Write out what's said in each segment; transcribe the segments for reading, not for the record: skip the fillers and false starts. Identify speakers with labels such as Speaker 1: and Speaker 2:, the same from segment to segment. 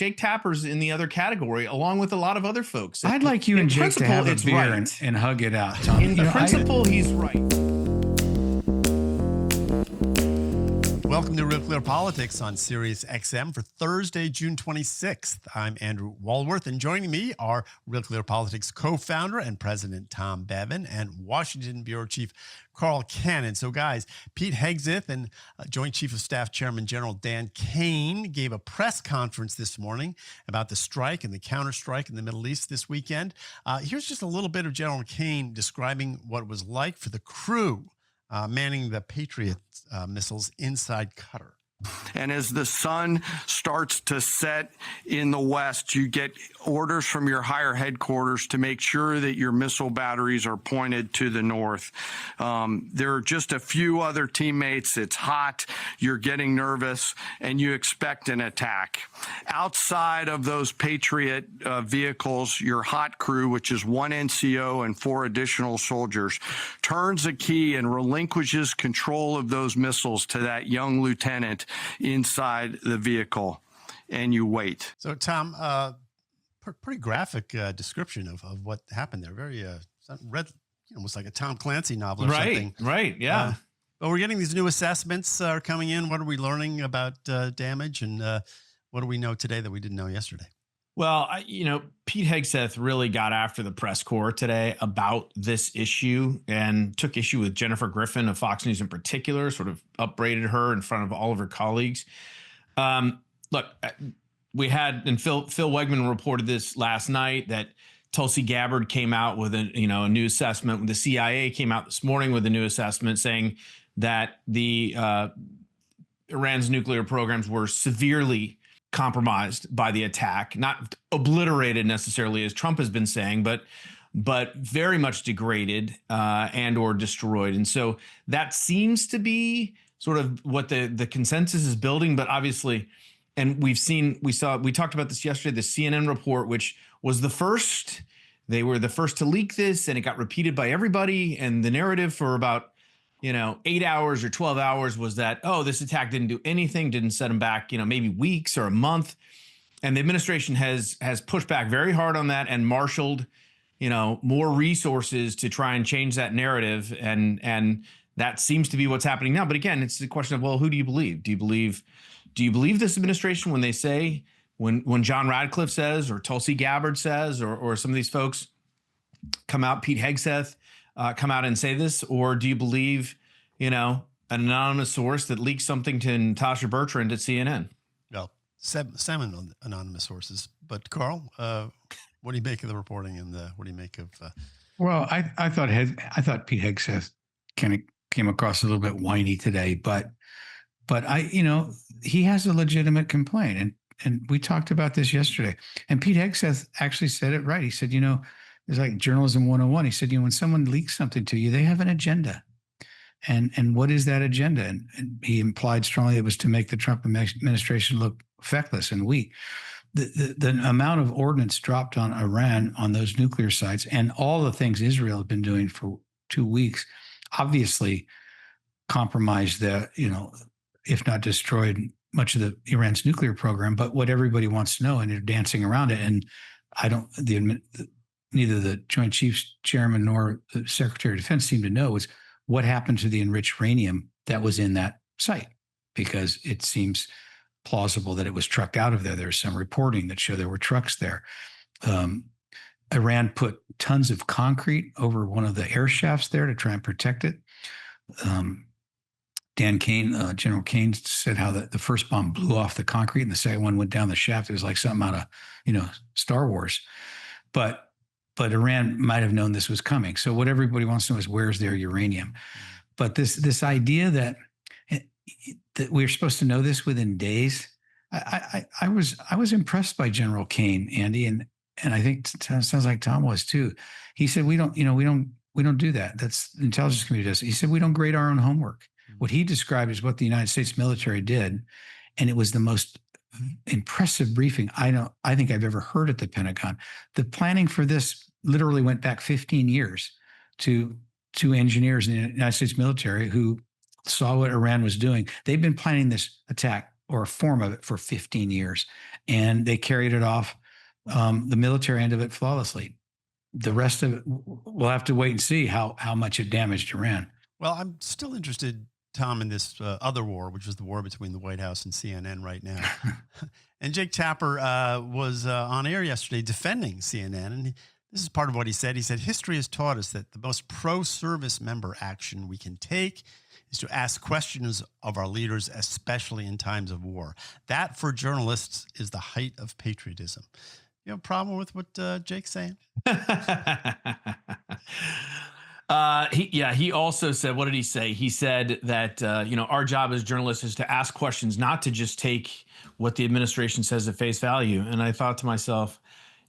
Speaker 1: Jake Tapper's in the other category, along with a lot of other folks.
Speaker 2: I'd like you and Jake to have a beer and hug it out, Tom.
Speaker 1: In principle, he's right.
Speaker 3: Welcome to Real Clear Politics on Sirius XM for Thursday, June 26th. I'm Andrew Walworth, and joining me are Real Clear Politics co-founder and president Tom Bevan and Washington Bureau Chief Carl Cannon. So guys, Pete Hegseth and Joint Chief of Staff Chairman General Dan Kane gave a press conference this morning about the strike and the counterstrike in the Middle East this weekend. Here's just a little bit of General Kane describing what it was like for the crew manning the Patriot missiles inside Qatar.
Speaker 4: And as the sun starts to set in the west, you get orders from your higher headquarters to make sure that your missile batteries are pointed to the north. There are just a few other teammates. It's hot. You're getting nervous, and you expect an attack. Outside of those Patriot vehicles, your hot crew, which is one NCO and 4 additional soldiers, turns a key and relinquishes control of those missiles to that young lieutenant inside the vehicle, and you wait.
Speaker 3: So, Tom, pretty graphic description of what happened there. Very read, almost like a Tom Clancy novel or something.
Speaker 1: Right, yeah.
Speaker 3: But we're getting these new assessments are coming in. What are we learning about damage, and what do we know today that we didn't know yesterday?
Speaker 1: Well, Pete Hegseth really got after the press corps today about this issue and took issue with Jennifer Griffin of Fox News in particular, sort of upbraided her in front of all of her colleagues. Look, we had, and Phil Wegman reported this last night, that Tulsi Gabbard came out with a new assessment. The CIA came out this morning with a new assessment saying that the Iran's nuclear programs were severely compromised by the attack, not obliterated necessarily as Trump has been saying, but very much degraded and or destroyed. And so that seems to be sort of what the consensus is building. But obviously, and we talked about this yesterday, the CNN report, which was the first, they were the first to leak this, and it got repeated by everybody. And the narrative for about 8 hours or 12 hours was that, oh, this attack didn't do anything, didn't set them back, maybe weeks or a month. And the administration has pushed back very hard on that and marshaled, more resources to try and change that narrative. And that seems to be what's happening now. But again, it's the question of, well, who do you believe? Do you believe this administration when they say, when John Radcliffe says, or Tulsi Gabbard says, or some of these folks come out, Pete Hegseth, come out and say this? Or do you believe, an anonymous source that leaked something to Natasha Bertrand at CNN?
Speaker 3: Well, 7 anonymous sources. But Carl, what do you make of the reporting, and what do you make of?
Speaker 2: Well, I thought Pete Hegseth kind of came across a little bit whiny today, but he has a legitimate complaint, and we talked about this yesterday. And Pete Hegseth actually said it right. He said, it's like journalism 101. He said, when someone leaks something to you, they have an agenda. And what is that agenda? And he implied strongly it was to make the Trump administration look feckless and weak. The amount of ordnance dropped on Iran on those nuclear sites and all the things Israel had been doing for 2 weeks obviously compromised if not destroyed much of Iran's nuclear program. But what everybody wants to know, and they're dancing around it, and neither the Joint Chiefs Chairman nor the Secretary of Defense seemed to know, was what happened to the enriched uranium that was in that site, because it seems plausible that it was trucked out of there. There's some reporting that showed there were trucks there. Iran put tons of concrete over one of the air shafts there to try and protect it. Dan Kane, General Kane, said how the first bomb blew off the concrete and the second one went down the shaft. It was like something out of, Star Wars. But Iran might have known this was coming. So what everybody wants to know is, where's their uranium? But this idea that we're supposed to know this within days, I was impressed by General Kane, Andy, and I think it sounds like Tom was too. He said we don't do that. That's the intelligence community does. He said we don't grade our own homework. What he described is what the United States military did, and it was the most impressive briefing I think I've ever heard at the Pentagon. The planning for this literally went back 15 years to engineers in the United States military who saw what Iran was doing. They've been planning this attack or a form of it for 15 years. And they carried it off, the military end of it, flawlessly. The rest of it, we'll have to wait and see how much it damaged Iran.
Speaker 3: Well, I'm still interested, Tom, in this other war, which is the war between the White House and CNN right now. And Jake Tapper was on air yesterday defending CNN. And this is part of what he said. He said, history has taught us that the most pro-service member action we can take is to ask questions of our leaders, especially in times of war. That, for journalists, is the height of patriotism. You have a problem with what Jake's saying?
Speaker 1: He also said, what did he say? He said that, our job as journalists is to ask questions, not to just take what the administration says at face value. And I thought to myself,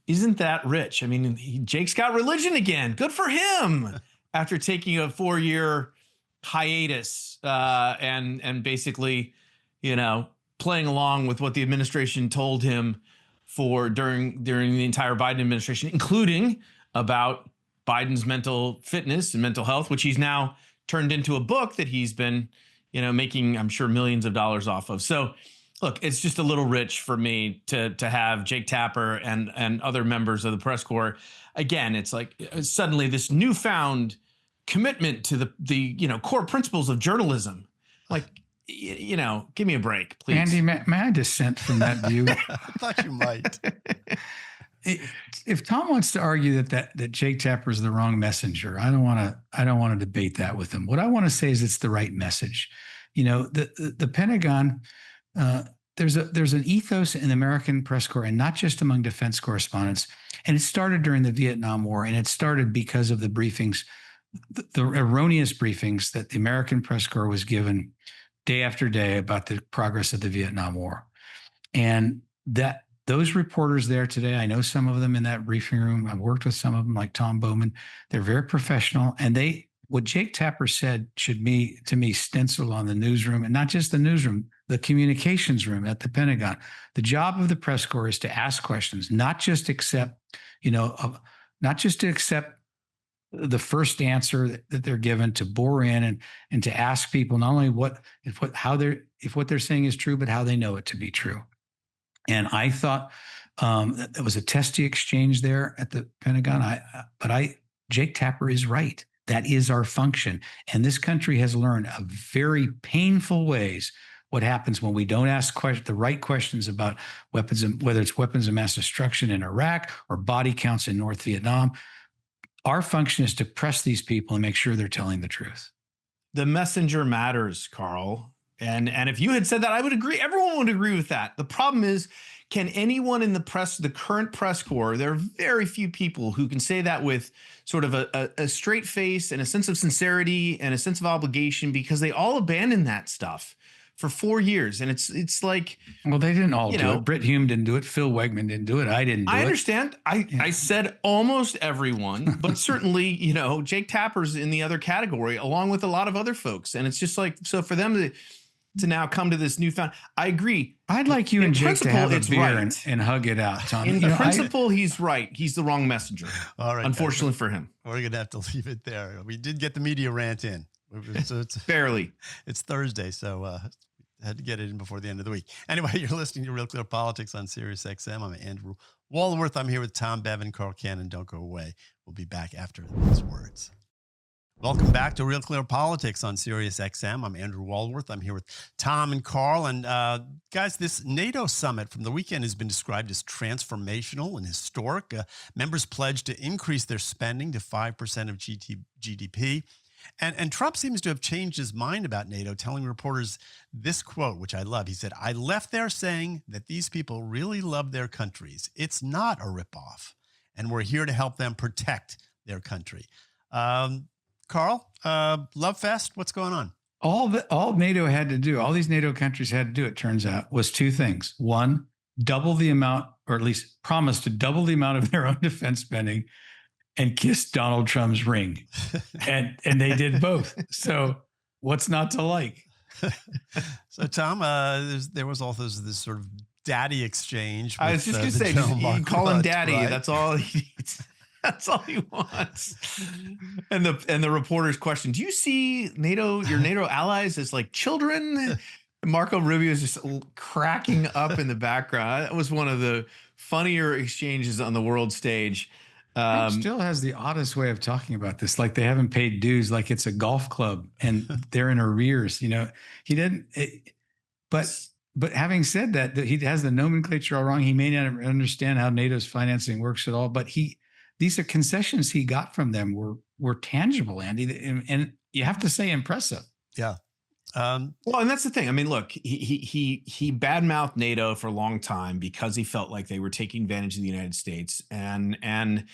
Speaker 1: isn't that rich? I mean, Jake's got religion again. Good for him. After taking a 4-year hiatus and basically, playing along with what the administration told him during the entire Biden administration, including about Biden's mental fitness and mental health, which he's now turned into a book that he's been, making, I'm sure, millions of dollars off of. So look, it's just a little rich for me to have Jake Tapper and other members of the press corps. Again, it's like suddenly this newfound commitment to the core principles of journalism. Like, give me a break, please.
Speaker 2: Andy, may I dissent from that view?
Speaker 3: I thought you might.
Speaker 2: If Tom wants to argue that Jake Tapper is the wrong messenger, I don't want to debate that with him. What I want to say is it's the right message. The Pentagon, there's an ethos in the American press corps, and not just among defense correspondents. And it started during the Vietnam War, and it started because of the briefings, the erroneous briefings that the American press corps was given day after day about the progress of the Vietnam War. And those reporters there today, I know some of them in that briefing room. I've worked with some of them, like Tom Bowman. They're very professional. And what Jake Tapper said should be, to me, stenciled on the newsroom, and not just the newsroom, the communications room at the Pentagon. The job of the press corps is to ask questions, not just accept, not just to accept the first answer that they're given, to bore in and to ask people not only if what they're saying is true, but how they know it to be true. And I thought that there was a testy exchange there at the Pentagon. Jake Tapper is right. That is our function. And this country has learned a very painful ways what happens when we don't ask the right questions about weapons, whether it's weapons of mass destruction in Iraq or body counts in North Vietnam. Our function is to press these people and make sure they're telling the truth.
Speaker 1: The messenger matters, Carl. And if you had said that, I would agree. Everyone would agree with that. The problem is, can anyone in the press, the current press corps, there are very few people who can say that with sort of a straight face and a sense of sincerity and a sense of obligation, because they all abandoned that stuff for 4 years. And it's like,
Speaker 2: well, they didn't all do it. Brit Hume didn't do it. Phil Wegman didn't do it. I didn't do it.
Speaker 1: I understand. I said almost everyone, but certainly, Jake Tapper's in the other category, along with a lot of other folks. And it's just like, so for them to now come to this newfound, I agree.
Speaker 2: I'd like you and Jake to have a beer and hug it out, Tom.
Speaker 1: In principle, he's right. He's the wrong messenger.
Speaker 3: All right.
Speaker 1: Unfortunately for him.
Speaker 3: We're going to have to leave it there. We did get the media rant in. So it's
Speaker 1: barely.
Speaker 3: It's Thursday, so had to get it in before the end of the week. Anyway, you're listening to Real Clear Politics on Sirius XM. I'm Andrew Walworth. I'm here with Tom Bevan, Carl Cannon. Don't go away. We'll be back after these words. Welcome back to Real Clear Politics on Sirius XM. I'm Andrew Walworth. I'm here with Tom and Carl. And guys, this NATO summit from the weekend has been described as transformational and historic. Members pledged to increase their spending to 5% of GDP. And Trump seems to have changed his mind about NATO, telling reporters this quote, which I love. He said, "I left there saying that these people really love their countries. It's not a ripoff, and we're here to help them protect their country." Carl, Love Fest, what's going on?
Speaker 2: All NATO had to do, all these NATO countries had to do, it turns out, was two things. One, double the amount, or at least promise to double the amount of their own defense spending, and kiss Donald Trump's ring. And they did both. So what's not to like?
Speaker 3: So, Tom, there was also this sort of daddy exchange.
Speaker 1: I was just going to say, you call him daddy. Right? That's all he needs. That's all he wants. And the reporter's question, do you see your NATO allies as like children? Marco Rubio is just cracking up in the background. That was one of the funnier exchanges on the world stage.
Speaker 2: Trump still has the oddest way of talking about this, like they haven't paid dues, like it's a golf club and they're in arrears. You know, he didn't. But having said that, he has the nomenclature all wrong. He may not understand how NATO's financing works at all. But these are concessions he got from them were tangible, Andy, and you have to say impressive.
Speaker 3: Yeah.
Speaker 1: Well, and that's the thing. I mean, look, he badmouthed NATO for a long time because he felt like they were taking advantage of the United States, and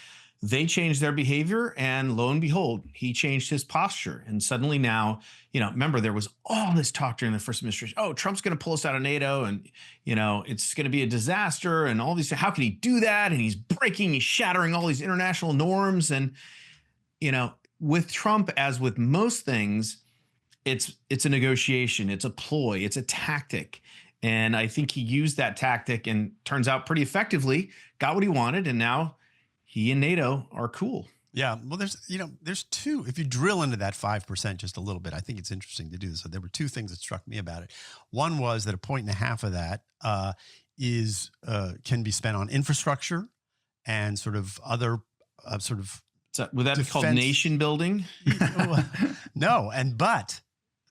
Speaker 1: they changed their behavior, and lo and behold, he changed his posture. And suddenly now, you know, remember there was all this talk during the first administration. Oh, Trump's going to pull us out of NATO, and you know it's going to be a disaster, and all these. How can he do that? And he's shattering all these international norms. And you know, with Trump, as with most things, it's a negotiation, it's a ploy, it's a tactic. And I think he used that tactic and turns out pretty effectively, got what he wanted. And now he and NATO are cool.
Speaker 3: Yeah. Well, there's two, if you drill into that 5% just a little bit, I think it's interesting to do this. So there were two things that struck me about it. One was that 1.5 of that can be spent on infrastructure and sort of other
Speaker 1: Would that be called nation building?
Speaker 3: No. But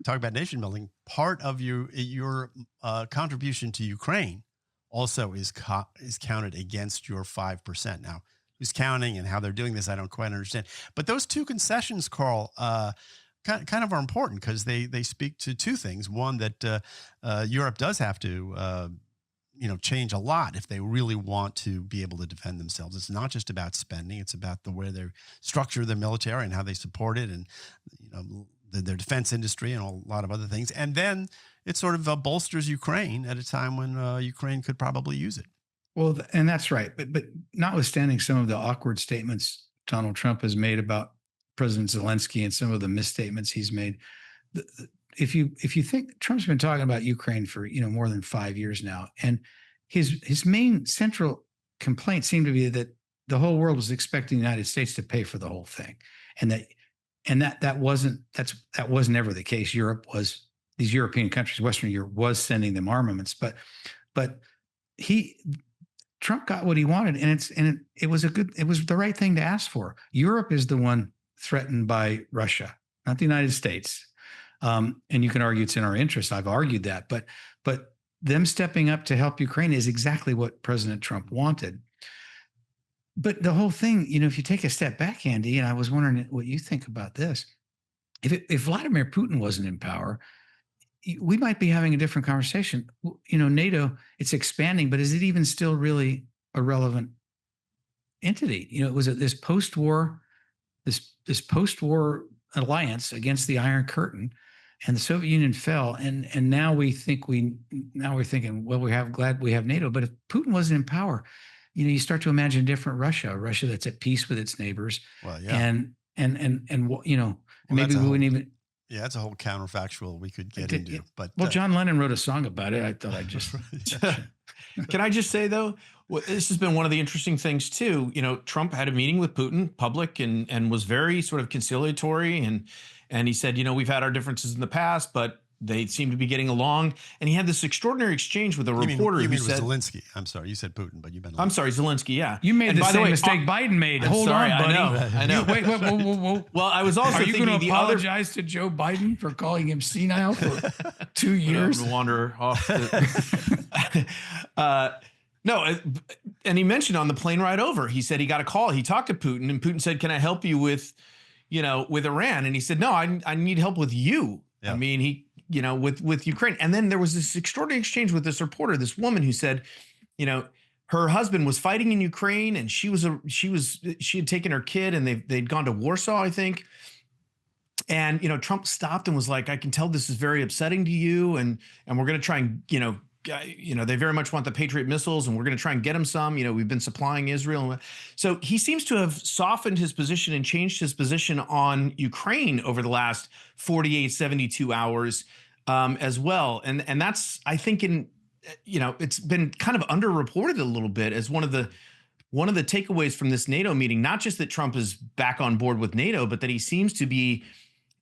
Speaker 3: talk about nation building. Part of your contribution to Ukraine also is counted against your 5%. Now, who's counting and how they're doing this, I don't quite understand. But those two concessions, Carl, kind of are important because they speak to two things. One, that Europe does have to change a lot if they really want to be able to defend themselves. It's not just about spending; it's about the way they structure their military and how they support it, and their defense industry and a lot of other things. And then it sort of bolsters Ukraine at a time when Ukraine could probably use it.
Speaker 2: Well, and that's right. But notwithstanding some of the awkward statements Donald Trump has made about President Zelensky and some of the misstatements he's made, if you think Trump's been talking about Ukraine for more than 5 years now, and his main central complaint seemed to be that the whole world was expecting the United States to pay for the whole thing, and that was never the case. These European countries, Western Europe, was sending them armaments, but Trump got what he wanted, and it was the right thing to ask for. Europe is the one threatened by Russia, not the United States. And you can argue it's in our interest. I've argued that, but them stepping up to help Ukraine is exactly what President Trump wanted. But the whole thing, if you take a step back, Andy, and I was wondering what you think about this. If Vladimir Putin wasn't in power, we might be having a different conversation. NATO, it's expanding, but is it even still really a relevant entity? It was this post-war alliance against the Iron Curtain, and the Soviet Union fell. And now we're thinking, well, glad we have NATO. But if Putin wasn't in power, you start to imagine a different Russia that's at peace with its neighbors.
Speaker 3: Well, yeah.
Speaker 2: And maybe we wouldn't even.
Speaker 3: Yeah, that's a whole counterfactual we could get into. But
Speaker 2: John Lennon wrote a song about it. I thought I'd just.
Speaker 1: Can I just say though, this has been one of the interesting things too. Trump had a meeting with Putin, public, and was very sort of conciliatory, and he said, we've had our differences in the past, but they seem to be getting along. And he had this extraordinary exchange with a reporter.
Speaker 3: You mean with Zelensky? I'm sorry, you said Putin, but you've been.
Speaker 1: I'm sorry, Zelensky. Yeah,
Speaker 2: you made the same mistake Biden made. Hold on, buddy.
Speaker 1: I know.
Speaker 2: Wait, whoa.
Speaker 1: Well, I was also thinking
Speaker 2: going to apologize to Joe Biden for calling him senile for 2 years.
Speaker 1: Wander off. No, and he mentioned on the plane ride over, he said he got a call. He talked to Putin, and Putin said, "Can I help you with Iran?" And he said, "No, I need help with you." Yeah. I mean, with Ukraine. And then there was this extraordinary exchange with this reporter, this woman who said, her husband was fighting in Ukraine, and she had taken her kid, and they'd gone to Warsaw, I think. And, Trump stopped and was like, "I can tell this is very upsetting to you. And we're going to try and, they very much want the Patriot missiles, and we're going to try and get them some. We've been supplying Israel." So he seems to have softened his position and changed his position on Ukraine over the last 48, 72 hours as well. And that's, I think, it's been kind of underreported a little bit as one of the takeaways from this NATO meeting, not just that Trump is back on board with NATO, but that he seems to be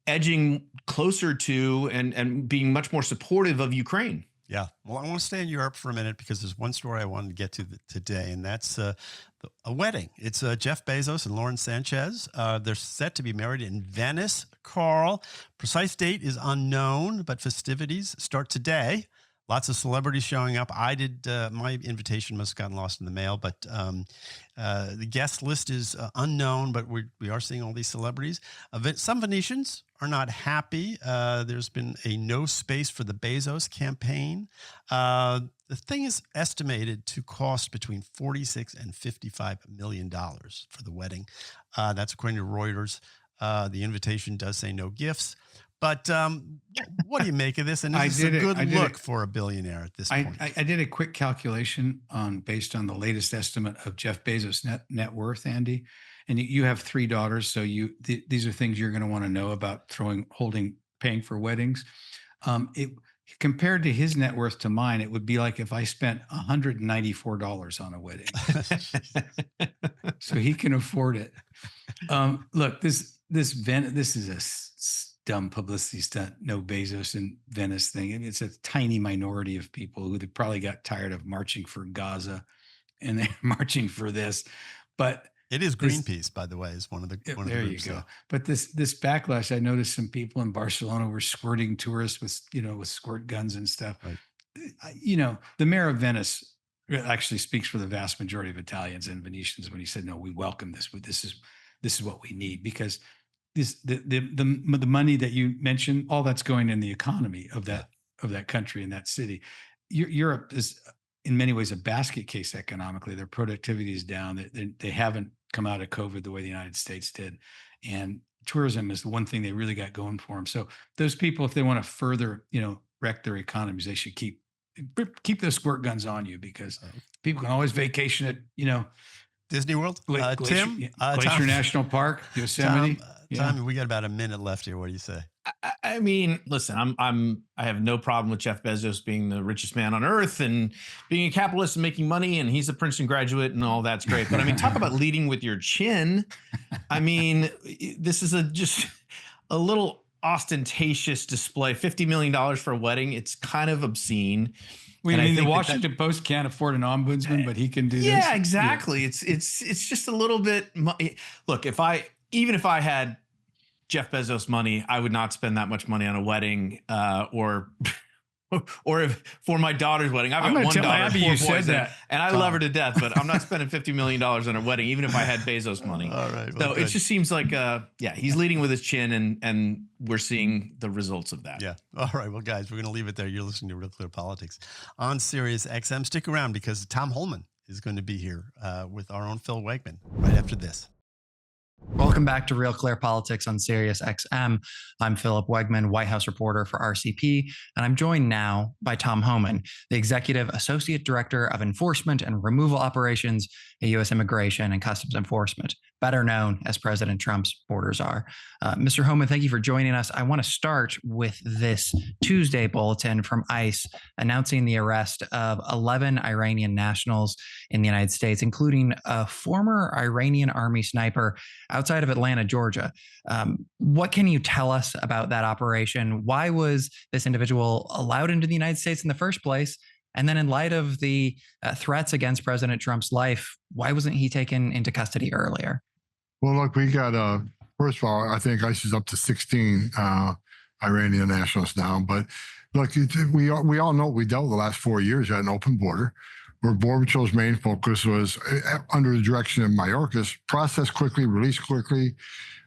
Speaker 1: edging closer to and being much more supportive of Ukraine.
Speaker 3: Yeah. Well, I want to stay in Europe for a minute because there's one story I wanted to get to today, and that's a wedding. It's Jeff Bezos and Lauren Sanchez. They're set to be married in Venice, Carl. Precise date is unknown, but festivities start today. Lots of celebrities showing up. I did, my invitation must have gotten lost in the mail, but the guest list is unknown, but we are seeing all these celebrities. Some Venetians are not happy. There's been a no space for the Bezos campaign. The thing is estimated to cost between $46 and $55 million for the wedding. That's according to Reuters. The invitation does say no gifts. But what do you make of this? And is this a good look for a billionaire at this point?
Speaker 2: I did a quick calculation based on the latest estimate of Jeff Bezos' net worth, Andy. And you have 3 daughters, so these are things you're going to want to know about paying for weddings. Compared to his net worth to mine, it would be like if I spent $194 on a wedding. So he can afford it. Look, this is a dumb publicity stunt, no Bezos in Venice thing. I mean, it's a tiny minority of people who probably got tired of marching for Gaza and they're marching for this. But
Speaker 3: it is Greenpeace, by the way, is one of the groups.
Speaker 2: There you go. But this backlash, I noticed some people in Barcelona were squirting tourists with squirt guns and stuff. Right. The mayor of Venice actually speaks for the vast majority of Italians and Venetians when he said, "No, we welcome this. This is what we need," because the money that you mentioned, all that's going in the economy of that country and that city. Europe is in many ways a basket case economically. Their productivity is down. They haven't come out of COVID the way the United States did, and tourism is the one thing they really got going for them. So those people, if they want to further, wreck their economies, they should keep those squirt guns on you, because people can always vacation at
Speaker 3: Disney World.
Speaker 2: Glacier National Park, Yosemite.
Speaker 3: Tom, we got about a minute left here. What do you say?
Speaker 1: I mean, listen, I have no problem with Jeff Bezos being the richest man on earth and being a capitalist and making money, and he's a Princeton graduate and all that's great. But I mean, talk about leading with your chin. I mean, this is just a little ostentatious display. $50 million for a wedding. It's kind of obscene.
Speaker 2: I mean, the Washington Post can't afford an ombudsman, but he can do this.
Speaker 1: Yeah, exactly. Yeah. It's just a little bit. Look, even if I had Jeff Bezos money, I would not spend that much money on a wedding, or if for my daughter's wedding. I've got one daughter,
Speaker 2: Abby, you said that,
Speaker 1: and I love her to death, but I'm not spending $50 million on her wedding, even if I had Bezos money.
Speaker 3: All right.
Speaker 1: Well, so it just seems like, he's leading with his chin, and we're seeing the results of that.
Speaker 3: Yeah. All right. Well, guys, we're going to leave it there. You're listening to Real Clear Politics on Sirius XM. Stick around because Tom Homan is going to be here with our own Phil Wegman right after this.
Speaker 5: Welcome back to Real Clear Politics on Sirius XM. I'm Philip Wegman, White House reporter for RCP, and I'm joined now by Tom Homan, the Executive Associate Director of Enforcement and Removal Operations at U.S. Immigration and Customs Enforcement, better known as President Trump's borders are. Mr. Homan, thank you for joining us. I want to start with this Tuesday bulletin from ICE announcing the arrest of 11 Iranian nationals in the United States, including a former Iranian army sniper outside of Atlanta, Georgia. What can you tell us about that operation? Why was this individual allowed into the United States in the first place? And then in light of the threats against President Trump's life, why wasn't he taken into custody earlier?
Speaker 6: Well, look, we got, first of all, I think ICE is up to 16 Iranian nationals now. But look, we all know we dealt with the last 4 years at an open border, where Border Patrol's main focus was, under the direction of Mayorkas, process quickly, release quickly.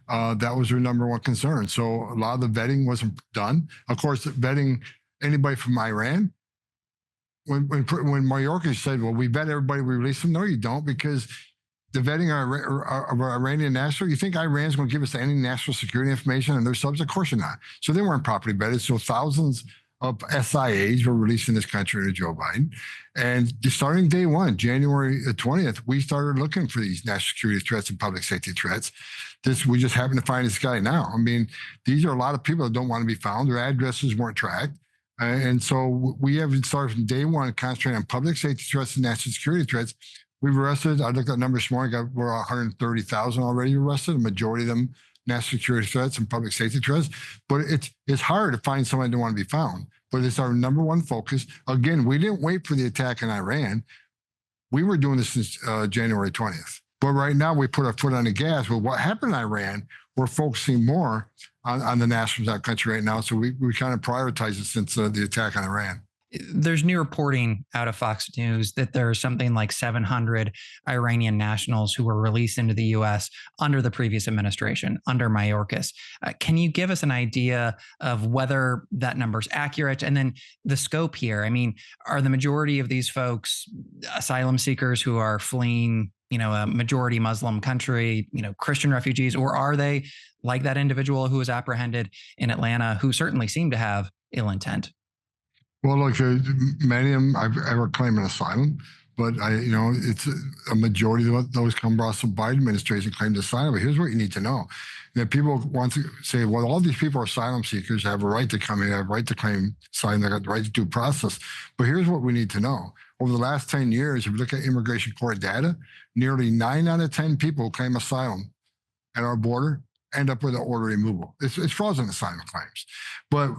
Speaker 6: That was their number one concern. So a lot of the vetting wasn't done. Of course, vetting anybody from Iran, when Mayorkas said, well, we vet everybody, we release them. No, you don't, because the vetting of Iranian national, you think Iran's going to give us any national security information and their subs? Of course not. So they weren't properly vetted. So thousands of SIAs were released in this country under Joe Biden. And starting day one, January 20th, we started looking for these national security threats and public safety threats. We just happen to find this guy now. I mean, these are a lot of people that don't want to be found. Their addresses weren't tracked. And so we have started from day one concentrating on public safety threats and national security threats. We've arrested, I looked at numbers this morning, we're 130,000 already arrested. The majority of them national security threats and public safety threats, but it's hard to find somebody that want to be found. But it's our number one focus. Again, we didn't wait for the attack in Iran. We were doing this since January 20th. But right now we put our foot on the gas. With what happened in Iran, we're focusing more on the nationals of that country right now. So we kind of prioritize it since the attack on Iran.
Speaker 5: There's new reporting out of Fox News that there's something like 700 Iranian nationals who were released into the U.S. under the previous administration, under Mayorkas. Can you give us an idea of whether that number's accurate? And then the scope here, I mean, are the majority of these folks asylum seekers who are fleeing, a majority Muslim country, Christian refugees, or are they like that individual who was apprehended in Atlanta, who certainly seemed to have ill intent?
Speaker 6: Well, look, many of them I've ever claimed an asylum, but it's a majority of those come across the Biden administration claimed asylum. But here's what you need to know: that people want to say, well, all these people are asylum seekers, have a right to come here, have a right to claim asylum, they got the right to due process. But here's what we need to know: over the last 10 years, if you look at immigration court data, nearly 9 out of 10 people who claim asylum at our border end up with an order removal. It's fraudulent asylum claims, but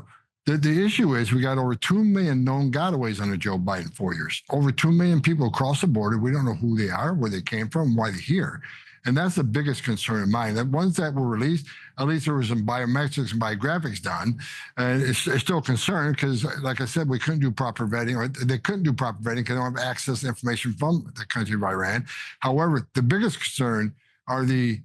Speaker 6: the issue is we got over 2 million known gotaways under Joe Biden 4 years. Over 2 million people across the border. We don't know who they are, where they came from, why they're here. And that's the biggest concern of mine. That ones that were released, at least there was some biometrics and biographics done. And it's still concerned because, like I said, we couldn't do proper vetting, or they couldn't do proper vetting because they don't have access to information from the country of Iran. However, the biggest concern are the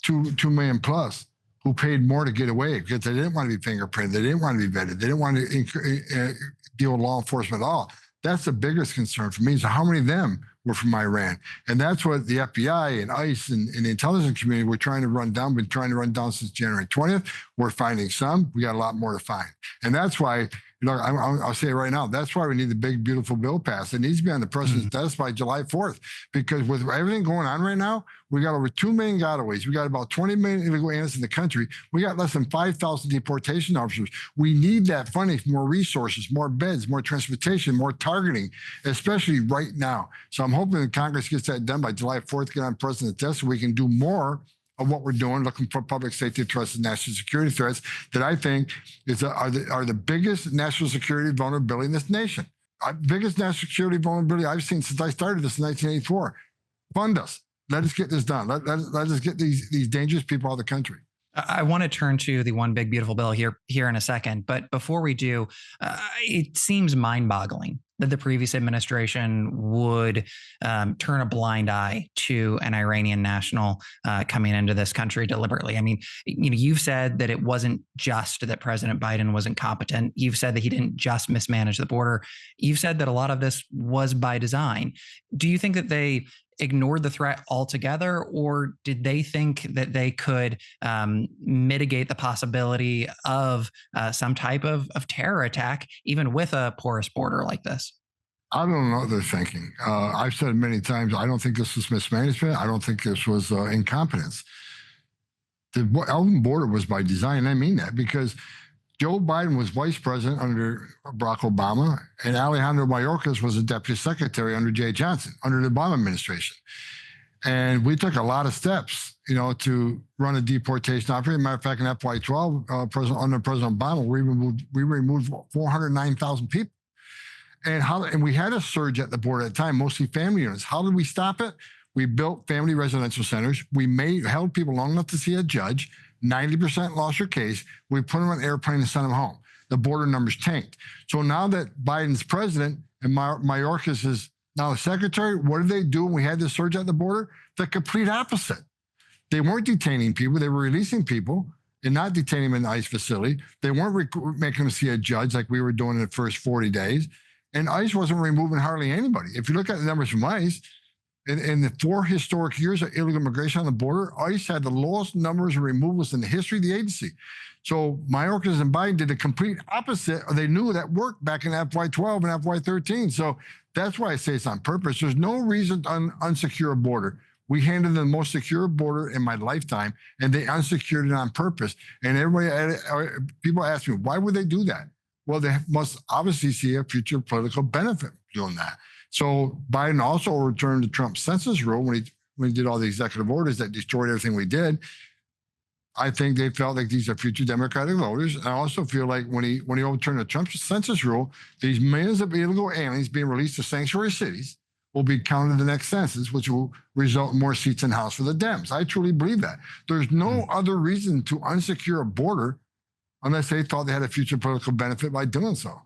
Speaker 6: 2 million plus who paid more to get away because they didn't want to be fingerprinted. They didn't want to be vetted. They didn't want to deal with law enforcement at all. That's the biggest concern for me. So how many of them were from Iran? And that's what the FBI and ICE and the intelligence community were trying to run down, been trying to run down since January 20th. We're finding some. We got a lot more to find. And that's why, I'll say it right now, that's why we need the big, beautiful bill passed. It needs to be on the president's desk by July 4th, because with everything going on right now, we got over 2 million gotaways. We got about 20 million illegal aliens in the country. We got less than 5,000 deportation officers. We need that funding for more resources, more beds, more transportation, more targeting, especially right now. So I'm hoping that Congress gets that done by July 4th, get on president's desk so we can do more of what we're doing, looking for public safety threats and national security threats that I think are the biggest national security vulnerability in this nation. Biggest national security vulnerability I've seen since I started this in 1984. Fund us. Let us get this done. Let us get these dangerous people out of the country.
Speaker 5: I want to turn to the one big beautiful bill here in a second, but before we do, it seems mind-boggling that the previous administration would turn a blind eye to an Iranian national coming into this country deliberately. I mean, you've said that it wasn't just that President Biden was incompetent. You've said that he didn't just mismanage the border. You've said that a lot of this was by design. Do you think that they ignored the threat altogether, or did they think that they could mitigate the possibility of some type of terror attack, even with a porous border like this?
Speaker 6: I don't know what they're thinking. I've said many times, I don't think this was mismanagement. I don't think this was incompetence. The open border was by design. I mean that because Joe Biden was vice president under Barack Obama, and Alejandro Mayorkas was a deputy secretary under Jay Johnson, under the Obama administration. And we took a lot of steps, to run a deportation operation. Matter of fact, in FY12, under President Obama, we removed 409,000 people. And we had a surge at the border at the time, mostly family units. How did we stop it? We built family residential centers. We held people long enough to see a judge. 90% lost your case. We put them on an airplane and sent them home. The border numbers tanked. So now that Biden's president and Mayorkas is now the secretary, what did they do when we had this surge at the border? The complete opposite. They weren't detaining people. They were releasing people and not detaining them in the ICE facility. They weren't making them see a judge like we were doing in the first 40 days. And ICE wasn't removing hardly anybody. If you look at the numbers from ICE, in the 4 historic years of illegal immigration on the border, ICE had the lowest numbers of removals in the history of the agency. So Mayorkas and Biden did the complete opposite. Or they knew that worked back in FY12 and FY13. So that's why I say it's on purpose. There's no reason to unsecure a border. We handled the most secure border in my lifetime, and they unsecured it on purpose. And people ask me, why would they do that? Well, they must obviously see a future political benefit doing that. So Biden also returned to Trump's census rule when he did all the executive orders that destroyed everything we did. I think they felt like these are future Democratic voters. I also feel like when he overturned the Trump census rule, these millions of illegal aliens being released to sanctuary cities will be counted in the next census, which will result in more seats in the House for the Dems. I truly believe that. There's no other reason to unsecure a border unless they thought they had a future political benefit by doing so.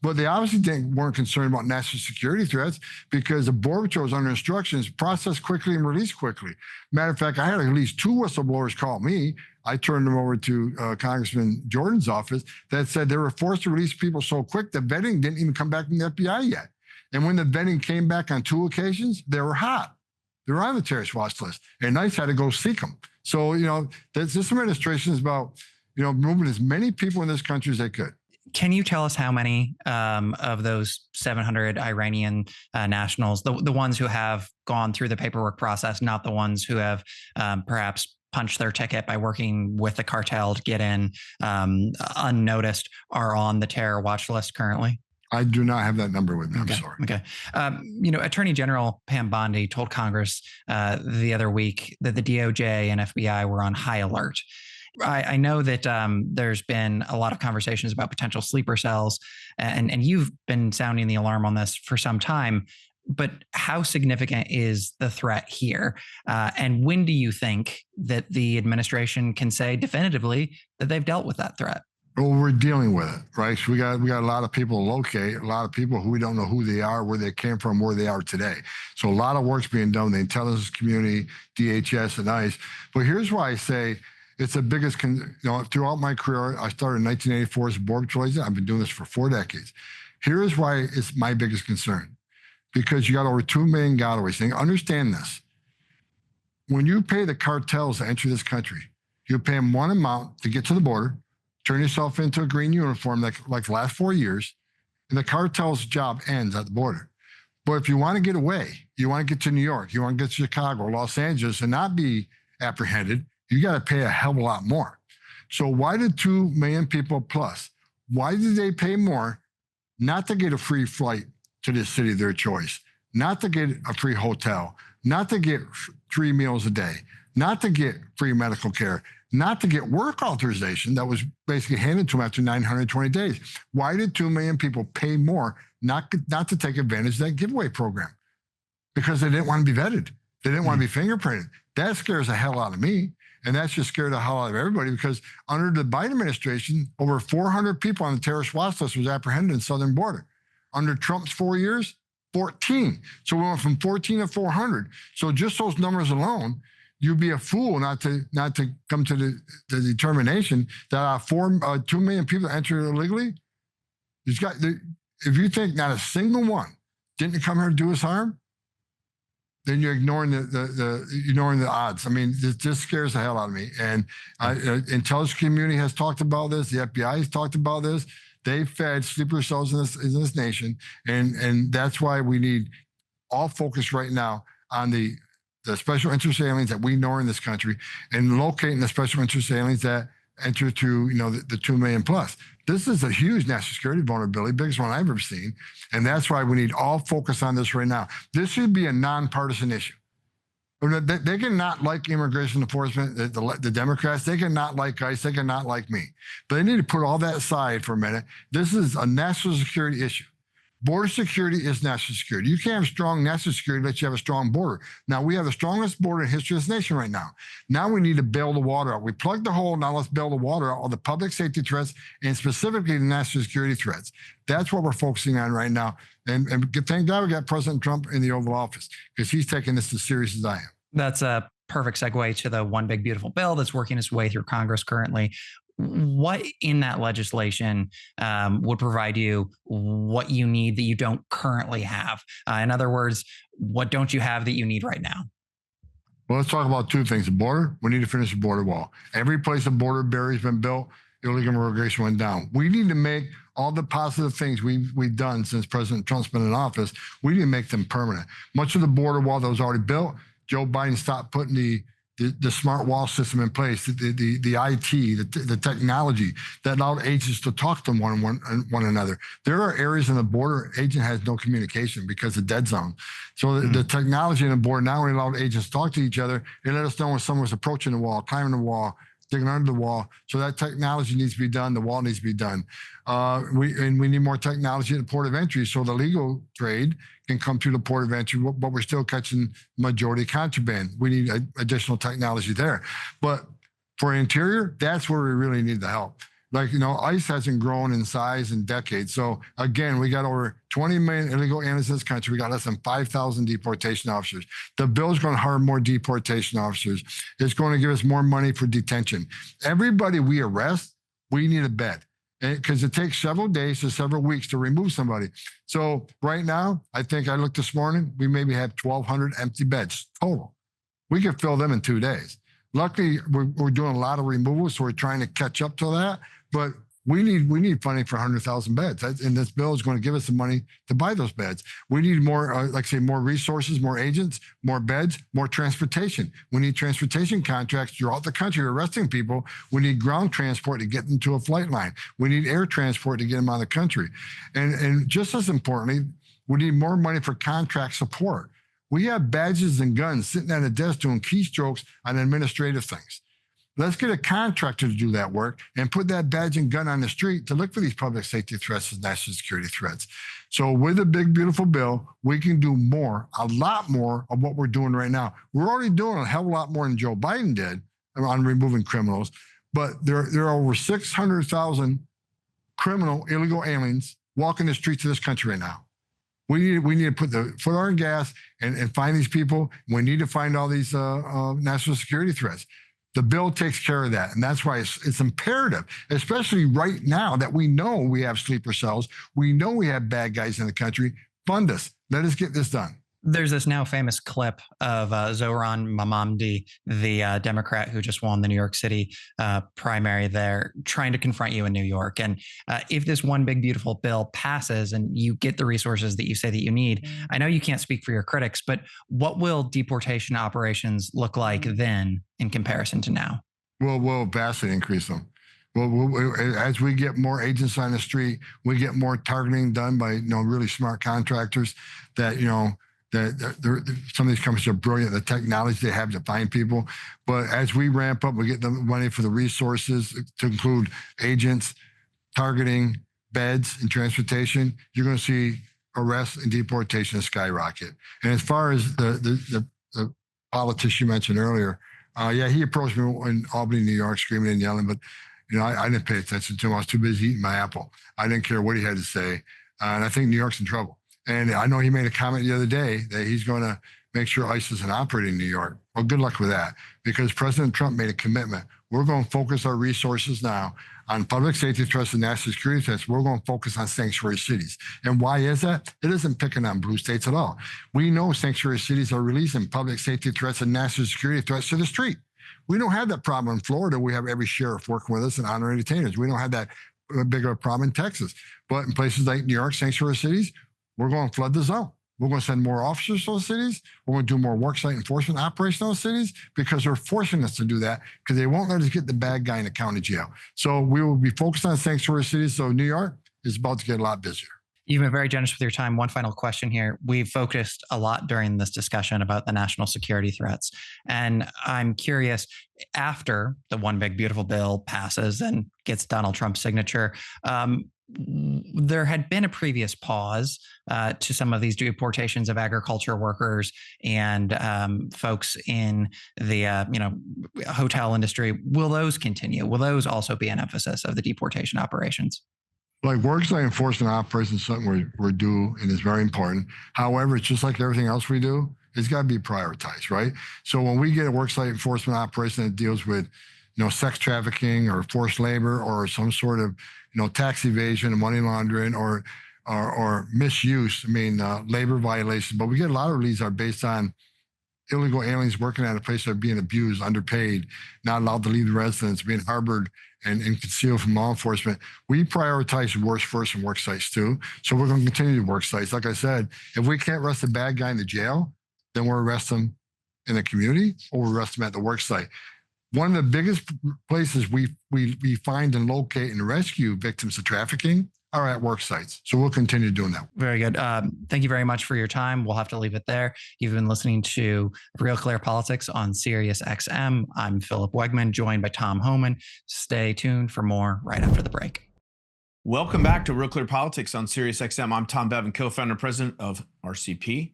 Speaker 6: But they obviously weren't concerned about national security threats because the Border Patrol was under instructions, process quickly and release quickly. Matter of fact, I had at least 2 whistleblowers call me. I turned them over to Congressman Jordan's office that said they were forced to release people so quick the vetting didn't even come back from the FBI yet. And when the vetting came back on 2 occasions, they were hot. They were on the terrorist watch list, and ICE had to go seek them. So, this administration is about, moving as many people in this country as they could.
Speaker 5: Can you tell us how many of those 700 Iranian nationals, the ones who have gone through the paperwork process, not the ones who have perhaps punched their ticket by working with the cartel to get in unnoticed, are on the terror watch list currently?
Speaker 6: I do not have that number with me. I'm sorry.
Speaker 5: Okay. Attorney General Pam Bondi told Congress the other week that the DOJ and FBI were on high alert. I know that there's been a lot of conversations about potential sleeper cells, and you've been sounding the alarm on this for some time. But how significant is the threat here? And when do you think that the administration can say definitively that they've dealt with that threat?
Speaker 6: Well, we're dealing with it, right? So we got a lot of people to locate, a lot of people who we don't know who they are, where they came from, where they are today. So a lot of work's being done, the intelligence community, DHS, and ICE. But here's why I say it's the biggest, throughout my career, I started in 1984 as a Border Patrol agent. I've been doing this for 4 decades. Here is why it's my biggest concern. Because you got over 2 million gotaways. And understand this. When you pay the cartels to enter this country, you pay them one amount to get to the border, turn yourself into a green uniform like the last 4 years, and the cartel's job ends at the border. But if you want to get away, you want to get to New York, you want to get to Chicago, Los Angeles, and not be apprehended, you got to pay a hell of a lot more. So why did 2 million people plus, why did they pay more not to get a free flight to the city of their choice, not to get a free hotel, not to get 3 meals a day, not to get free medical care, not to get work authorization that was basically handed to them after 920 days? Why did 2 million people pay more not to take advantage of that giveaway program? Because they didn't want to be vetted. They didn't want to be fingerprinted. That scares the hell out of me. And that's just scared the hell out of everybody, because under the Biden administration, over 400 people on the terrorist watch list was apprehended in the southern border. Under Trump's 4 years, 14. So we went from 14 to 400. So just those numbers alone, you'd be a fool not to come to the determination that 2 million people enter illegally. If you think not a single one didn't come here to do us harm, then you're ignoring the odds. I mean, this scares the hell out of me. And intelligence community has talked about this. The FBI has talked about this. They fed sleeper cells in this nation, and that's why we need all focus right now on the special interest aliens that we know are in this country, and locating the special interest aliens that enter through the 2 million plus. This is a huge national security vulnerability, biggest one I've ever seen, and that's why we need all focus on this right now. This should be a nonpartisan issue. They can not like immigration enforcement, the Democrats. They can not like ICE. They can not like me. But they need to put all that aside for a minute. This is a national security issue. Border security is national security. You can't have strong national security unless you have a strong border. Now, we have the strongest border in the history of this nation right now. Now we need to bail the water out. We plugged the hole. Now let's bail the water out, all the public safety threats, and specifically the national security threats. That's what we're focusing on right now. And thank God we got President Trump in the Oval Office, because he's taking this as serious as I am.
Speaker 5: That's a perfect segue to the one big beautiful bill that's working its way through Congress currently. What in that legislation would provide you what you need that you don't currently have? In other words, what don't you have that you need right now?
Speaker 6: Well, let's talk about 2 things. The border, we need to finish the border wall. Every place a border barrier has been built, illegal immigration went down. We need to make all the positive things we've done since President Trump's been in office, we need to make them permanent. Much of the border wall that was already built, Joe Biden stopped putting the smart wall system in place, the IT, the technology that allowed agents to talk to one another. There are areas in the border agent has no communication because of dead zone. So the technology in the border now allowed agents to talk to each other. It let us know when someone was approaching the wall, climbing the wall, digging under the wall. So that technology needs to be done. The wall needs to be done. We need more technology at the port of entry so the legal trade can come through the port of entry, but we're still catching majority contraband. We need additional technology there. But for interior, that's where we really need the help. Like, ICE hasn't grown in size in decades. So again, we got over 20 million illegal aliens in this country. We got less than 5,000 deportation officers. The bill's going to hire more deportation officers. It's going to give us more money for detention. Everybody we arrest, we need a bed, because it takes several days to several weeks to remove somebody. So right now, I think I looked this morning, we maybe have 1,200 empty beds total. We could fill them in 2 days. Luckily, we're doing a lot of removals, so we're trying to catch up to that. But we need funding for 100,000 beds, and this bill is going to give us the money to buy those beds. We need more, more resources, more agents, more beds, more transportation. We need transportation contracts throughout the country arresting people. We need ground transport to get them to a flight line. We need air transport to get them out of the country. And just as importantly, we need more money for contract support. We have badges and guns sitting at a desk doing keystrokes on administrative things. Let's get a contractor to do that work and put that badge and gun on the street to look for these public safety threats and national security threats. So with a big, beautiful bill, we can do more, a lot more of what we're doing right now. We're already doing a hell of a lot more than Joe Biden did on removing criminals, but there are over 600,000 illegal aliens walking the streets of this country right now. We need to put the foot on gas and find these people. We need to find all these national security threats. The bill takes care of that. And that's why it's imperative, especially right now that we know we have sleeper cells. We know we have bad guys in the country. Fund us. Let us get this done.
Speaker 5: There's this now famous clip of Zohran Mamamdi, the Democrat who just won the New York City primary there, trying to confront you in New York. And if this one big, beautiful bill passes and you get the resources that you say that you need, I know you can't speak for your critics, but what will deportation operations look like then in comparison to now?
Speaker 6: We'll vastly increase them. Well, as we get more agents on the street, we get more targeting done by really smart contractors that some of these companies are brilliant. The technology they have to find people, but as we ramp up, we get the money for the resources to include agents, targeting, beds, and transportation. You're going to see arrests and deportation skyrocket. And as far as the politician you mentioned earlier, he approached me in Albany, New York, screaming and yelling, but I didn't pay attention to him. I was too busy eating my apple. I didn't care what he had to say, and I think New York's in trouble. And I know he made a comment the other day that he's going to make sure ICE isn't operating in New York. Well, good luck with that, because President Trump made a commitment. We're going to focus our resources now on public safety threats and national security threats. We're going to focus on sanctuary cities. And why is that? It isn't picking on blue states at all. We know sanctuary cities are releasing public safety threats and national security threats to the street. We don't have that problem in Florida. We have every sheriff working with us and honoring detainers. We don't have that big of a problem in Texas. But in places like New York, sanctuary cities, we're going to flood the zone. We're going to send more officers to those cities. We're going to do more worksite enforcement operations in those cities because they're forcing us to do that because they won't let us get the bad guy in the county jail. So we will be focused on sanctuary cities. So New York is about to get a lot busier.
Speaker 5: You've been very generous with your time. One final question here. We've focused a lot during this discussion about the national security threats. And I'm curious, after the one big beautiful bill passes and gets Donald Trump's signature, there had been a previous pause to some of these deportations of agriculture workers and folks in the hotel industry. Will those continue? Will those also be an emphasis of the deportation operations?
Speaker 6: Like worksite enforcement operations is something we're due and is very important. However, it's just like everything else we do, it's got to be prioritized, right? So when we get a worksite enforcement operation that deals with, sex trafficking or forced labor or some sort of, tax evasion and money laundering or misuse, labor violations. But we get a lot of these are based on illegal aliens working at a place that are being abused, underpaid, not allowed to leave the residence, being harbored and concealed from law enforcement. We prioritize works first and work sites too. So we're going to continue to work sites. Like I said, if we can't arrest a bad guy in the jail, then we'll arrest them in the community or we'll arrest them at the work site. One of the biggest places we find and locate and rescue victims of trafficking are at work sites. So we'll continue doing that.
Speaker 5: Very good. Thank you very much for your time. We'll have to leave it there. You've been listening to Real Clear Politics on Sirius XM. I'm Philip Wegman, joined by Tom Homan. Stay tuned for more right after the break.
Speaker 1: Welcome back to Real Clear Politics on Sirius XM. I'm Tom Bevan, co-founder and president of RCP.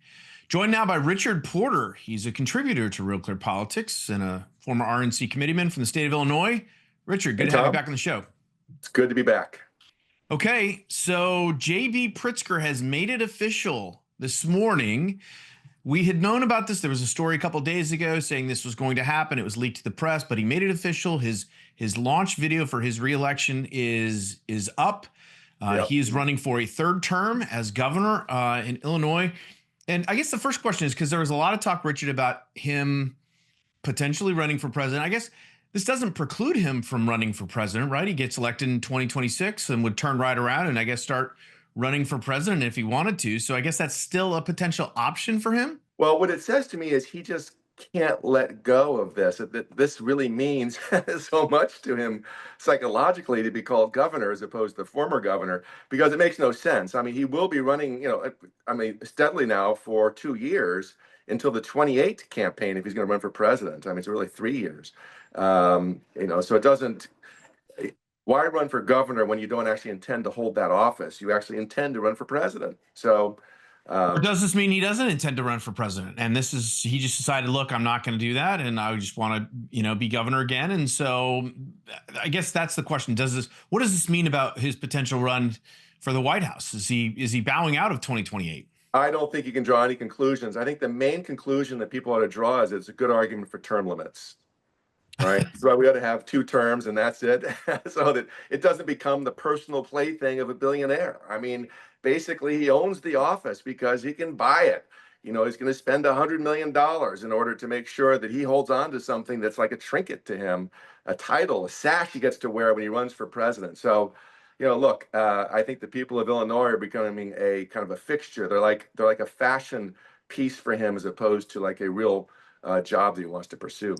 Speaker 1: Joined now by Richard Porter. He's a contributor to Real Clear Politics and a former RNC committeeman from the state of Illinois. Richard, good to have you back on the show.
Speaker 7: It's good to be back.
Speaker 1: Okay, so JB Pritzker has made it official this morning. We had known about this. There was a story a couple of days ago saying this was going to happen. It was leaked to the press, but he made it official. His launch video for his reelection is up.
Speaker 7: Yep.
Speaker 1: He is running for a third term as governor in Illinois. And I guess the first question is, because there was a lot of talk, Richard, about him potentially running for president. I guess this doesn't preclude him from running for president, right? He gets elected in 2026 and would turn right around and I guess start running for president if he wanted to. So I guess that's still a potential option for him.
Speaker 7: Well, what it says to me is he just can't let go of this. That this really means so much to him psychologically to be called governor as opposed to former governor, because it makes no sense. I mean, he will be running, steadily now for 2 years until the 28th campaign if he's going to run for president. I mean, it's really 3 years. So it doesn't. Why run for governor when you don't actually intend to hold that office? You actually intend to run for president. So,
Speaker 1: or does this mean he doesn't intend to run for president? And he just decided, look, I'm not going to do that, and I just want to, be governor again. And so, I guess that's the question. What does this mean about his potential run for the White House? Is he bowing out of 2028?
Speaker 7: I don't think you can draw any conclusions. I think the main conclusion that people ought to draw is it's a good argument for term limits. Right. So we ought to have 2 terms and that's it, so that it doesn't become the personal plaything of a billionaire. I mean, basically, he owns the office because he can buy it. He's going to spend $100 million in order to make sure that he holds on to something that's like a trinket to him, a title, a sash he gets to wear when he runs for president. So, look, I think the people of Illinois are becoming a kind of a fixture. They're like a fashion piece for him as opposed to like a real job that he wants to pursue.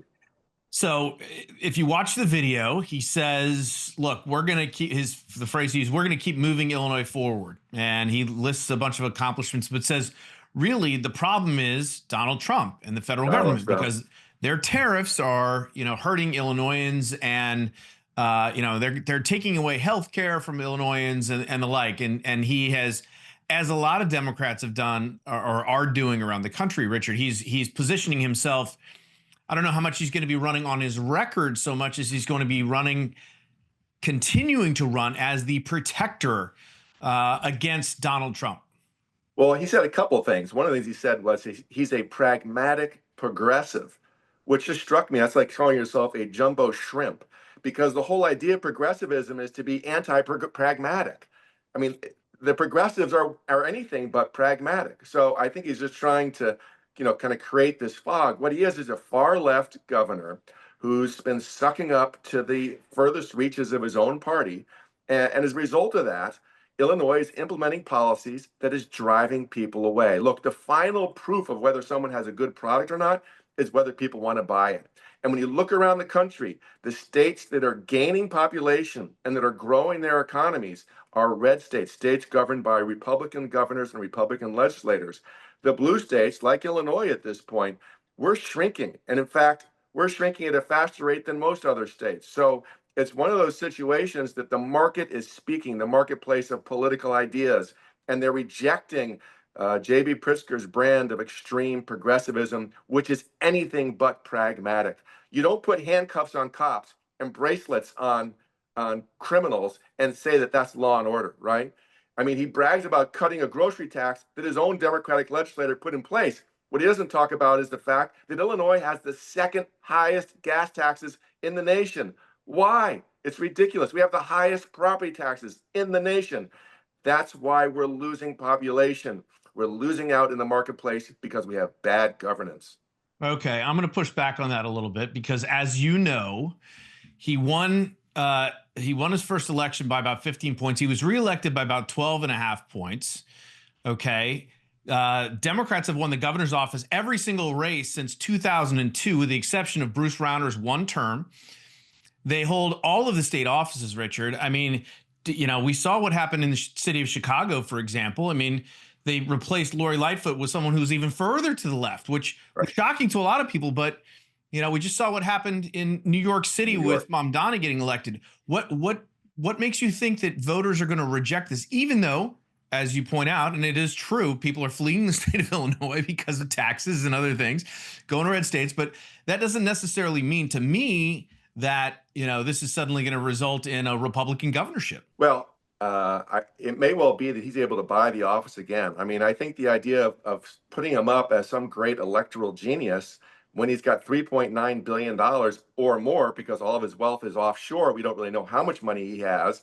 Speaker 1: So if you watch the video, he says, look, we're going to keep the phrase he used, we're going to keep moving Illinois forward. And he lists a bunch of accomplishments, but says, really, the problem is Donald Trump and the federal government, because their tariffs are, hurting Illinoisans and, they're taking away health care from Illinoisans and the like. And he has, as a lot of Democrats have done or are doing around the country, Richard, he's positioning himself. I don't know how much he's going to be running on his record so much as he's going to be continuing to run as the protector against Donald Trump.
Speaker 7: Well, he said a couple of things. One of the things he said was he's a pragmatic progressive, which just struck me. That's like calling yourself a jumbo shrimp, because the whole idea of progressivism is to be anti-pragmatic. I mean, the progressives are anything but pragmatic. So I think he's just trying to kind of create this fog. What he is a far left governor who's been sucking up to the furthest reaches of his own party. And as a result of that, Illinois is implementing policies that is driving people away. Look, the final proof of whether someone has a good product or not is whether people want to buy it. And when you look around the country, the states that are gaining population and that are growing their economies are red states governed by Republican governors and Republican legislators. The blue states, like Illinois at this point, we're shrinking. And in fact, we're shrinking at a faster rate than most other states. So it's one of those situations that the market is speaking, the marketplace of political ideas, and they're rejecting J.B. Pritzker's brand of extreme progressivism, which is anything but pragmatic. You don't put handcuffs on cops and bracelets on criminals and say that that's law and order, right? I mean, he brags about cutting a grocery tax that his own Democratic legislator put in place. What he doesn't talk about is the fact that Illinois has the second highest gas taxes in the nation. Why? It's ridiculous. We have the highest property taxes in the nation. That's why we're losing population. We're losing out in the marketplace because we have bad governance.
Speaker 1: Okay, I'm going to push back on that a little bit because, as you know, he won his first election by about 15 points. He was reelected by about 12 and a half points. Okay. Democrats have won the governor's office every single race since 2002, with the exception of Bruce Rauner's one term. They hold all of the state offices, Richard. I mean, we saw what happened in the city of Chicago, for example. I mean, they replaced Lori Lightfoot with someone who's even further to the left, which was shocking to a lot of people. But, we just saw what happened in New York City with Mamdani getting elected. What makes you think that voters are going to reject this, even though, as you point out, and it is true, people are fleeing the state of Illinois because of taxes and other things, going to red states. But that doesn't necessarily mean to me that, this is suddenly going to result in a Republican governorship.
Speaker 7: Well, it may well be that he's able to buy the office again. I mean, I think the idea of putting him up as some great electoral genius when he's got $3.9 billion or more, because all of his wealth is offshore, we don't really know how much money he has.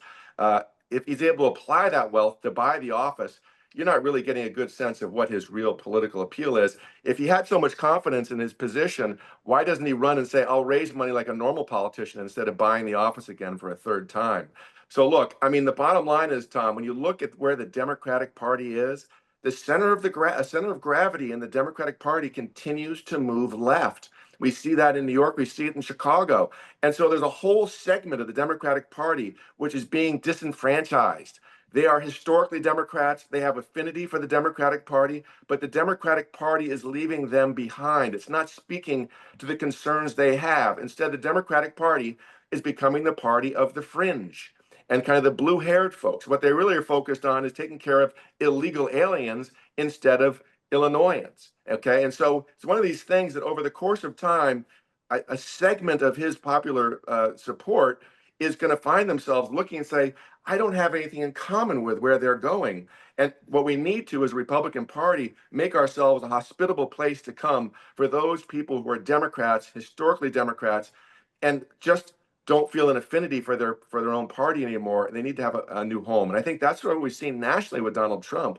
Speaker 7: If he's able to apply that wealth to buy the office, you're not really getting a good sense of what his real political appeal is. If he had so much confidence in his position, why doesn't he run and say, I'll raise money like a normal politician instead of buying the office again for a third time? So look, I mean, the bottom line is, Tom, when you look at where the Democratic Party is, the center of gravity in the Democratic Party continues to move left. We see that in New York, we see it in Chicago. And so there's a whole segment of the Democratic Party which is being disenfranchised. They are historically Democrats. They have affinity for the Democratic Party, but the Democratic Party is leaving them behind. It's not speaking to the concerns they have. Instead, the Democratic Party is becoming the party of the fringe and kind of the blue-haired folks. What they really are focused on is taking care of illegal aliens instead of Illinoisans. Okay, and so it's one of these things that over the course of time, a segment of his popular support is going to find themselves looking and say, I don't have anything in common with where they're going. And what we need to, as a Republican Party, make ourselves a hospitable place to come for those people who are Democrats, historically Democrats, and just don't feel an affinity for their own party anymore. They need to have a new home. And I think that's what we've seen nationally with Donald Trump,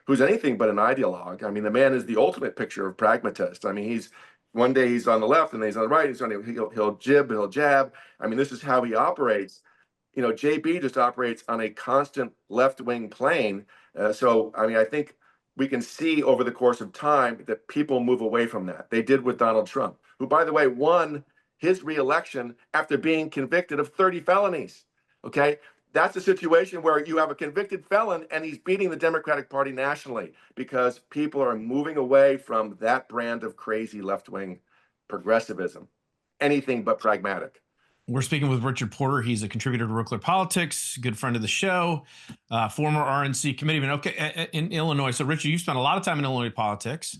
Speaker 7: who's anything but an ideologue. I mean, the man is the ultimate picture of pragmatist. I mean, one day he's on the left and then he's on the right. He'll jib, he'll jab. I mean, this is how he operates. JB just operates on a constant left-wing plane. So, I mean, I think we can see over the course of time that people move away from that. They did with Donald Trump, who, by the way, won his reelection after being convicted of 30 felonies. Okay, that's a situation where you have a convicted felon and he's beating the Democratic Party nationally because people are moving away from that brand of crazy left-wing progressivism, anything but pragmatic.
Speaker 1: We're speaking with Richard Porter. He's a contributor to RealClearPolitics, good friend of the show, former RNC committeeman. Okay, in Illinois. So, Richard, you've spent a lot of time in Illinois politics.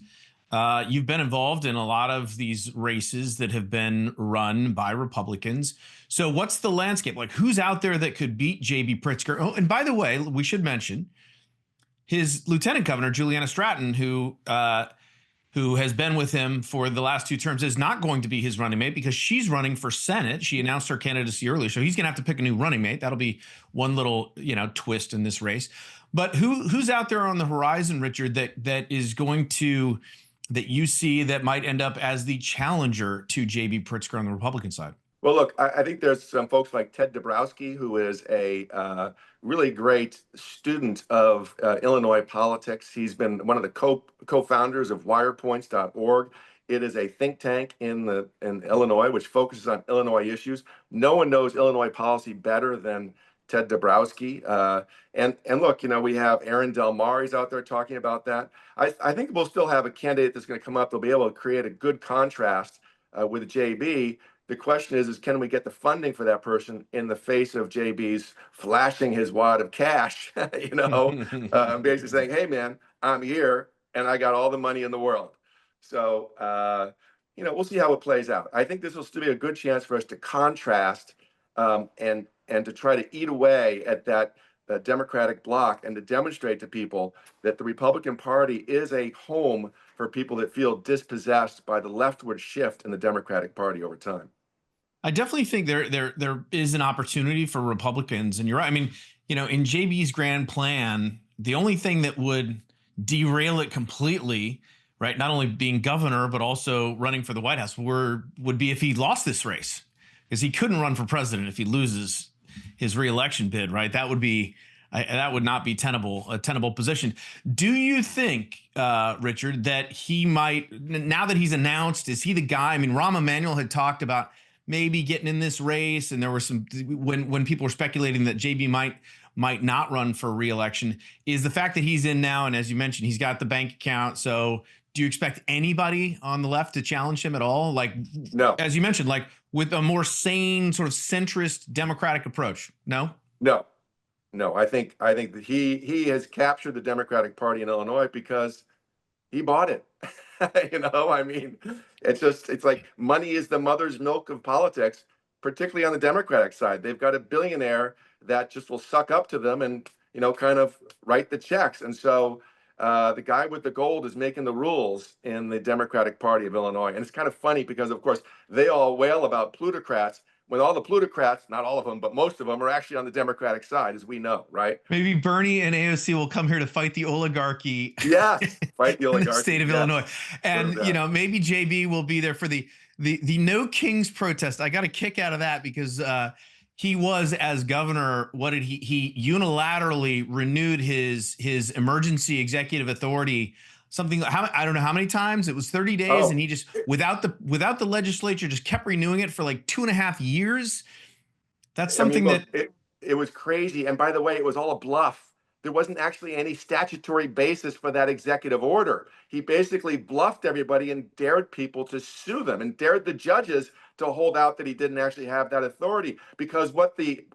Speaker 1: You've been involved in a lot of these races that have been run by Republicans. So what's the landscape? Like, who's out there that could beat J.B. Pritzker? Oh, and by the way, we should mention his lieutenant governor, Juliana Stratton, who has been with him for the last two terms, is not going to be his running mate because she's running for Senate. She announced her candidacy earlier, so he's going to have to pick a new running mate. That'll be one little, twist in this race. But who's out there on the horizon, Richard, that is going to, that you see that might end up as the challenger to J.B. Pritzker on the Republican side?
Speaker 7: Well, look, I think there's some folks like Ted Dabrowski, who is a really great student of Illinois politics. He's been one of the co-founders of wirepoints.org. It is a think tank in Illinois, which focuses on Illinois issues. No one knows Illinois policy better than Ted Dabrowski. And look, we have Aaron Del Mar's out there talking about that. I think we'll still have a candidate that's going to come up. They'll be able to create a good contrast with JB. The question is can we get the funding for that person in the face of JB's flashing his wad of cash, basically saying, hey, man, I'm here and I got all the money in the world. So, we'll see how it plays out. I think this will still be a good chance for us to contrast and to try to eat away at that Democratic bloc and to demonstrate to people that the Republican Party is a home for people that feel dispossessed by the leftward shift in the Democratic Party over time.
Speaker 1: I definitely think there is an opportunity for Republicans, and you're right. I mean, in JB's grand plan, the only thing that would derail it completely, right, not only being governor but also running for the White House, would be if he lost this race, because he couldn't run for president if he loses his reelection bid, right? That would not be a tenable position. Do you think, Richard, that he might, now that he's announced, is he the guy? I mean, Rahm Emanuel had talked about maybe getting in this race, and there were some when people were speculating that JB might not run for re-election. Is the fact that he's in now, and as you mentioned, he's got the bank account. So do you expect anybody on the left to challenge him at all? Like,
Speaker 7: No,
Speaker 1: as you mentioned, like with a more sane sort of centrist Democratic approach? No?
Speaker 7: no, no. I think that he has captured the Democratic Party in Illinois because he bought it. I mean, it's like money is the mother's milk of politics, particularly on the Democratic side. They've got a billionaire that just will suck up to them and, kind of write the checks. And so the guy with the gold is making the rules in the Democratic Party of Illinois. And it's kind of funny because, of course, they all wail about plutocrats when all the plutocrats, not all of them, but most of them are actually on the Democratic side, as we know, right?
Speaker 1: Maybe Bernie and AOC will come here to fight the oligarchy.
Speaker 7: Yes, fight the oligarchy
Speaker 1: in the state of
Speaker 7: yes.
Speaker 1: Illinois. And, maybe JB will be there for the No Kings protest. I got a kick out of that because he was, as governor, what did he unilaterally renewed his emergency executive authority. Something, I don't know how many times. It was 30 days, and he just without the legislature just kept renewing it for like 2.5 years. That's something
Speaker 7: it was crazy. And by the way, it was all a bluff. There wasn't actually any statutory basis for that executive order. He basically bluffed everybody and dared people to sue them and dared the judges to hold out that he didn't actually have that authority. Because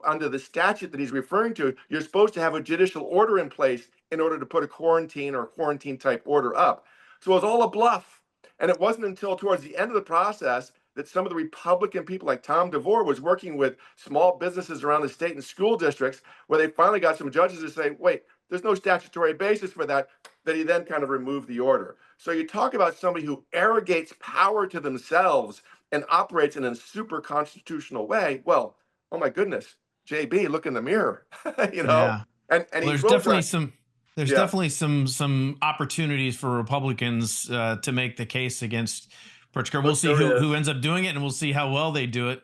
Speaker 7: under the statute that he's referring to, you're supposed to have a judicial order in place in order to put a quarantine type order up. So it was all a bluff. And it wasn't until towards the end of the process that some of the Republican people like Tom DeVore was working with small businesses around the state and school districts where they finally got some judges to say, wait, there's no statutory basis for that he then kind of removed the order. So you talk about somebody who arrogates power to themselves and operates in a super constitutional way. Well, oh my goodness, JB, look in the mirror,
Speaker 1: Yeah.
Speaker 7: And
Speaker 1: there's definitely some opportunities for Republicans to make the case against Pritzker. We'll see who ends up doing it, and we'll see how well they do it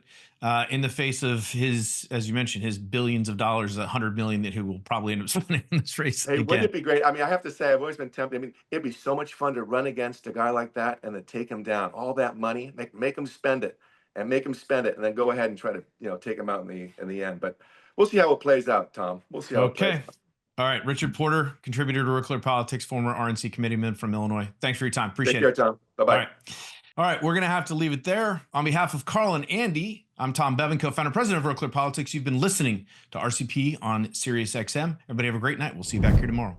Speaker 1: in the face of his, as you mentioned, his billions of dollars, $100 million that he will probably end up spending in this race.
Speaker 7: Hey, wouldn't it be great? I mean, I have to say, I've always been tempted. I mean, it'd be so much fun to run against a guy like that and then take him down. All that money, make him spend it, and then go ahead and try to take him out in the end. But we'll see how it plays out, Tom. We'll see how it plays out.
Speaker 1: All right, Richard Porter, contributor to RealClearPolitics, former RNC committeeman from Illinois. Thanks for your time. Appreciate it.
Speaker 7: Take care, Tom. Bye-bye.
Speaker 1: All right, we're going to have to leave it there. On behalf of Carl and Andy, I'm Tom Bevan, co-founder and president of RealClearPolitics. You've been listening to RCP on SiriusXM. Everybody have a great night. We'll see you back here tomorrow.